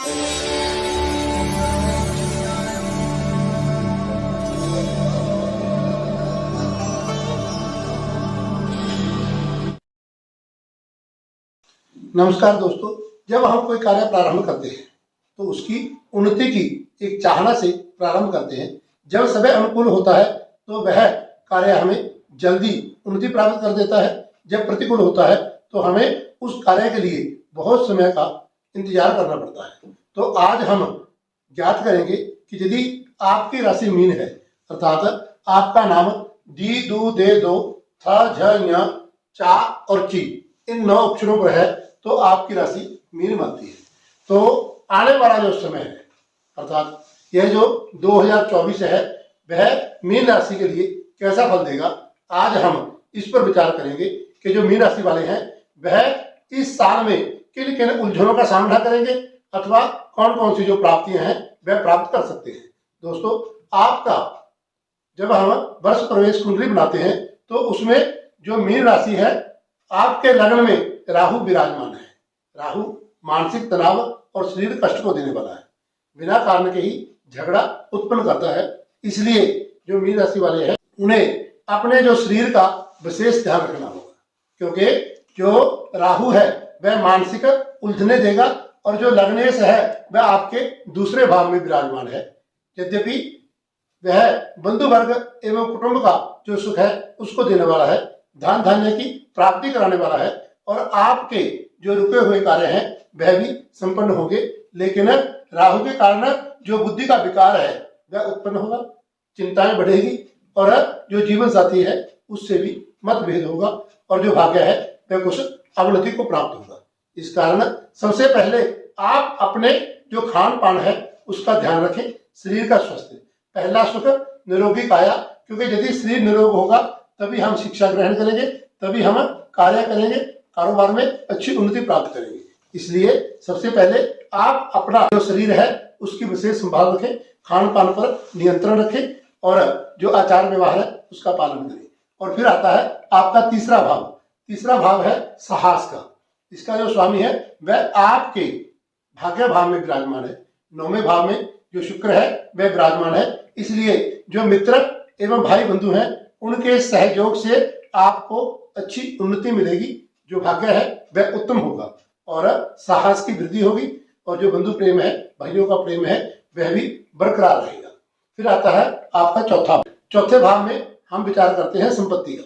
नमस्कार दोस्तों, जब हम कोई कार्य प्रारंभ करते हैं तो उसकी उन्नति की एक चाहना से प्रारंभ करते हैं। जब समय अनुकूल होता है तो वह कार्य हमें जल्दी उन्नति प्राप्त कर देता है। जब प्रतिकूल होता है तो हमें उस कार्य के लिए बहुत समय का इंतजार करना पड़ता है। तो आज हम ज्ञात करेंगे कि यदि आपकी राशि मीन है, अर्थात आपका नाम डी, दू, दे, दो, थ, झ, ञ, चा और ची इन 9 अक्षरों पर है तो आपकी राशि मीन बनती है। तो आने वाला जो समय है, अर्थात यह जो 2024 है, वह मीन राशि के लिए कैसा फल देगा, आज हम इस पर विचार करेंगे कि जो मीन राशि वाले हैं वह इस साल में किन किन उलझनों का सामना करेंगे अथवा कौन कौन सी जो प्राप्तियां हैं वह प्राप्त कर सकते हैं। दोस्तों, आपका जब हम वर्ष प्रवेश कुंडली बनाते हैं तो उसमें जो मीन राशि है, आपके लग्न में राहु विराजमान है। राहु मानसिक तनाव और शरीर कष्ट को देने वाला है, बिना कारण के ही झगड़ा उत्पन्न करता है। इसलिए जो मीन राशि वाले हैं उन्हें अपने जो शरीर का विशेष ध्यान रखना होगा, क्योंकि जो राहु है वह मानसिक उलझने देगा और जो लग्नेश है वह आपके दूसरे भाव में विराजमान है। यद्यपि वह बंधु वर्ग एवं कुटुंब का जो सुख है उसको देने वाला है, धन धान्य की प्राप्ति कराने वाला है और आपके जो रुके हुए कार्य हैं वह भी संपन्न होंगे। लेकिन राहु के कारण जो बुद्धि का विकार है वह उत्पन्न होगा, चिंताएं बढ़ेगी और जो जीवन साथी है उससे भी मतभेद होगा और जो भाग्य है वह कुछ अवनति को प्राप्त होगा। इस कारण सबसे पहले आप अपने जो खान पान है उसका ध्यान रखें, शरीर का स्वास्थ्य पहला सुख, निरोगी काया, क्योंकि यदि शरीर निरोग होगा तभी हम शिक्षा ग्रहण करेंगे, तभी हम कार्य करेंगे, कारोबार में अच्छी उन्नति प्राप्त करेंगे। इसलिए सबसे पहले आप अपना जो शरीर है उसकी विशेष संभाल रखें, खान पान पर नियंत्रण रखें और जो आचार व्यवहार है उसका पालन करें। और फिर आता है आपका तीसरा भाव। तीसरा भाव है साहस का। इसका जो स्वामी है वह आपके भाग्य भाव में विराजमान है, 9वें भाव में जो शुक्र है वह विराजमान है। इसलिए जो मित्र एवं भाई बंधु हैं उनके सहयोग से आपको अच्छी उन्नति मिलेगी, जो भाग्य है वह उत्तम होगा और साहस की वृद्धि होगी और जो बंधु प्रेम है, भाइयों का प्रेम है वह भी बरकरार रहेगा। फिर आता है आपका चौथे भाव में हम विचार करते हैं संपत्ति का।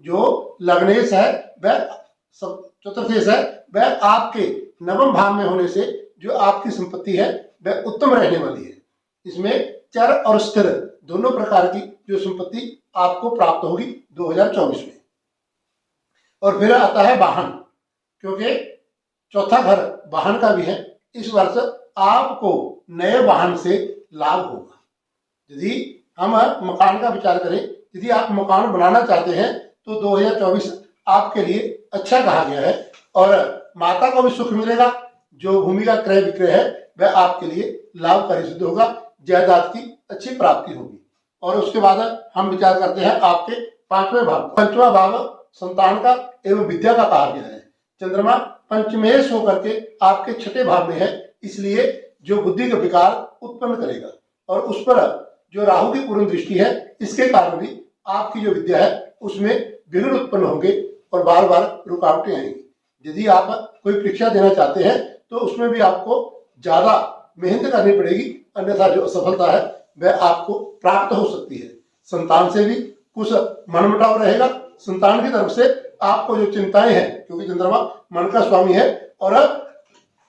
जो लग्नेश है वह चतुर्थेश है वह आपके 9वें भाव में होने से जो आपकी संपत्ति है वह उत्तम रहने वाली है। इसमें चर और स्थिर दोनों प्रकार की जो संपत्ति आपको प्राप्त होगी 2024 में। और फिर आता है वाहन, क्योंकि चौथा घर वाहन का भी है। इस वर्ष आपको नए वाहन से लाभ होगा। यदि हम मकान का विचार करें, यदि आप मकान बनाना चाहते हैं तो 2024 आपके लिए अच्छा कहा गया है और माता को भी सुख मिलेगा। जो भूमि का क्रय विक्रय है वह आपके लिए लाभकारी सिद्ध होगा, जायदाद की अच्छी प्राप्ति होगी। और उसके बाद हम विचार करते हैं आपके 5वें भाव। 5वां भाव संतान का एवं विद्या का कहा गया है। चंद्रमा पंचमेश होकर के आपके 6ठे भाव में है, इसलिए जो बुद्धि का विकार उत्पन्न करेगा और उस पर जो राहु की पूर्ण दृष्टि है इसके कारण भी आपकी जो विद्या है उसमें विघ्न उत्पन्न होंगे और बार बार रुकावटें आएंगी। यदि आप कोई परीक्षा देना चाहते हैं तो उसमें भी आपको ज्यादा मेहनत करनी पड़ेगी, अन्यथा जो असफलता है वह आपको प्राप्त हो सकती है। संतान से भी कुछ मनमुटाव रहेगा। संतान की तरफ से आपको जो चिंताएं हैं, क्योंकि चंद्रमा मन का स्वामी है और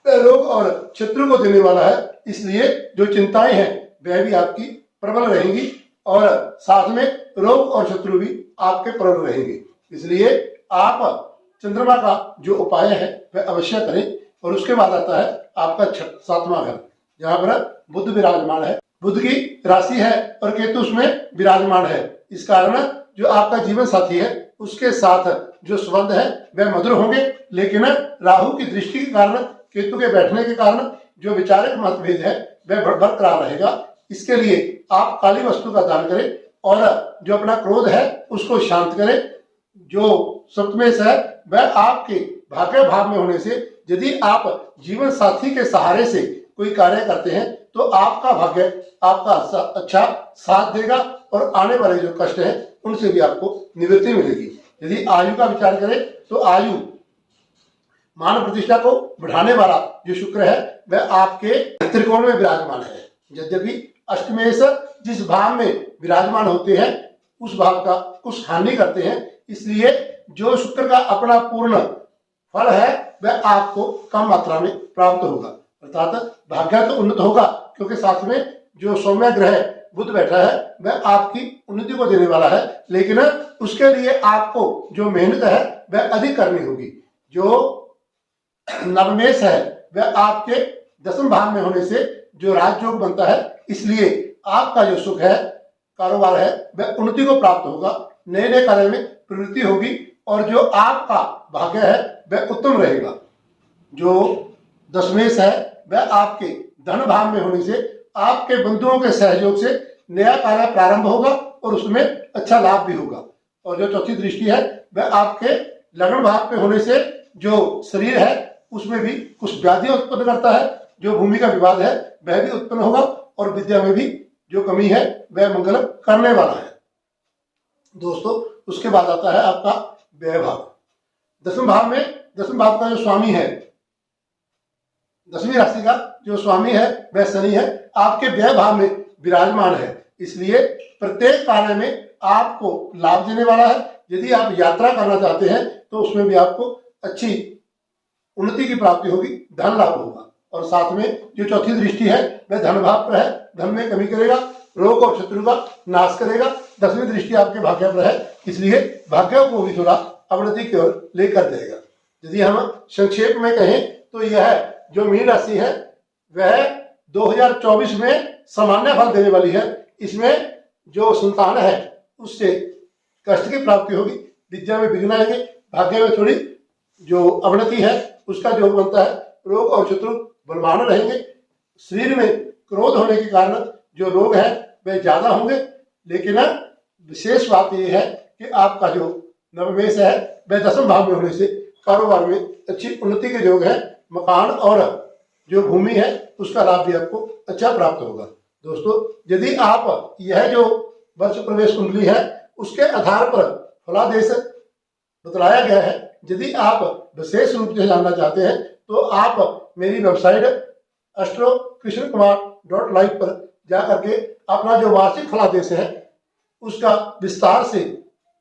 रोग और शत्रु को देने वाला है, इसलिए जो चिंताएं हैं वह भी आपकी प्रबल रहेंगी और साथ में रोग और शत्रु भी आपके प्रबल रहेंगे। इसलिए आप चंद्रमा का जो उपाय है वह अवश्य करें। और उसके बाद आता है आपका 7वां घर, जहां पर बुध विराजमान है। बुध की राशि है और केतु उसमें विराजमान है। इस कारण जो आपका जीवन साथी है उसके साथ जो संबंध है वह मधुर होंगे, लेकिन राहु की दृष्टि के कारण, केतु के बैठने के कारण जो विचारिक मतभेद है वह बरकरार रहेगा। इसके लिए आप काली वस्तु का दान करें और जो अपना क्रोध है उसको शांत करें। जो सप्तमेश है वह आपके भाग्य भाव में होने से यदि आप जीवन साथी के सहारे से कोई कार्य करते हैं तो आपका भाग्य आपका अच्छा साथ देगा और आने वाले जो कष्ट हैं उनसे भी आपको निवृत्ति मिलेगी। यदि आयु का विचार करें तो आयु मान प्रतिष्ठा को बढ़ाने वाला जो शुक्र है वह आपके त्रिकोण में विराजमान है। यद्यपि अष्टमेश जिस भाव में विराजमान होते हैं उस भाव का कुछ हानि करते हैं, इसलिए जो शुक्र का अपना पूर्ण फल है वह आपको कम मात्रा में प्राप्त होगा, अर्थात भाग्य तो उन्नत होगा क्योंकि साथ में जो सौम्य ग्रह बुध बैठा है वह आपकी उन्नति को देने वाला है, लेकिन उसके लिए आपको जो मेहनत है वह अधिक करनी होगी। जो नवमेश है वह आपके दसम भाव में होने से जो राजयोग बनता है, इसलिए आपका जो सुख है कारोबार है वह उन्नति को प्राप्त होगा, नए नए कार्य में प्रवृत्ति होगी और जो आपका भाग्य है वह उत्तम रहेगा। जो दशमेश है वह आपके धन भाव में होने से आपके बंधुओं के सहयोग से नया कार्य प्रारंभ होगा और उसमें अच्छा लाभ भी होगा। और जो चौथी दृष्टि है वह आपके लग्न भाव पे होने से जो शरीर है उसमें भी कुछ व्याधियां उत्पन्न करता है, जो भूमि का विवाद है वह भी उत्पन्न होगा और विद्या में भी जो कमी है वह मंगल करने वाला है। दोस्तों उसके बाद आता है आपका व्यय भाव। दसम भाव में, दसम भाव का जो स्वामी है, दसवीं राशि का जो स्वामी है वह शनि है, आपके व्यय भाव में विराजमान है, इसलिए प्रत्येक कार्य में आपको लाभ देने वाला है। यदि आप यात्रा करना चाहते हैं तो उसमें भी आपको अच्छी उन्नति की प्राप्ति होगी, धन लाभ होगा। और साथ में जो चौथी दृष्टि है वह धन भाव पर है, धन में कमी करेगा, रोग और शत्रु का नाश करेगा। दसवीं दृष्टि आपके भाग्य पर है, इसलिए भाग्य को भी थोड़ा अवनति की ओर लेकर जाएगा। यदि हम संक्षेप में कहें तो यह जो मीन राशि है वह 2024 में सामान्य फल देने वाली है। इसमें जो संतान है उससे कष्ट की प्राप्ति होगी, विद्या में विघ्न आएंगे, भाग्य में थोड़ी जो अवनति है उसका जो बनता है, रोग और शत्रु बलवान रहेंगे। शरीर में क्रोध होने के कारण जो रोग है वह ज्यादा होंगे, लेकिन विशेष बात यह है कि आपका जो नवमेश है वह दसम भाव में होने से कारोबार में अच्छी उन्नति के योग है। मकान और जो भूमि है उसका लाभ भी आपको अच्छा प्राप्त होगा। दोस्तों यदि आप यह जो वर्ष प्रवेश कुंडली है उसके आधार पर फलादेश बतलाया गया है, यदि आप विशेष रूप से जानना चाहते हैं तो आप मेरी वेबसाइट astrokrishnakumar.live पर जाकर के अपना जो वार्षिक फलादेश है उसका विस्तार से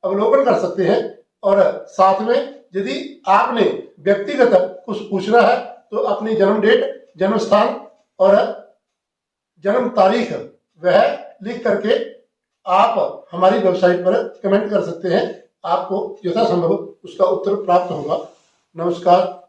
अवलोकन कर सकते हैं। और साथ में यदि आपने व्यक्तिगत कुछ पूछना है तो अपनी जन्म डेट, जन्म स्थान और जन्म तारीख वह लिख करके आप हमारी वेबसाइट पर कमेंट कर सकते हैं, आपको यथासंभव उसका उत्तर प्राप्त होगा। नमस्कार।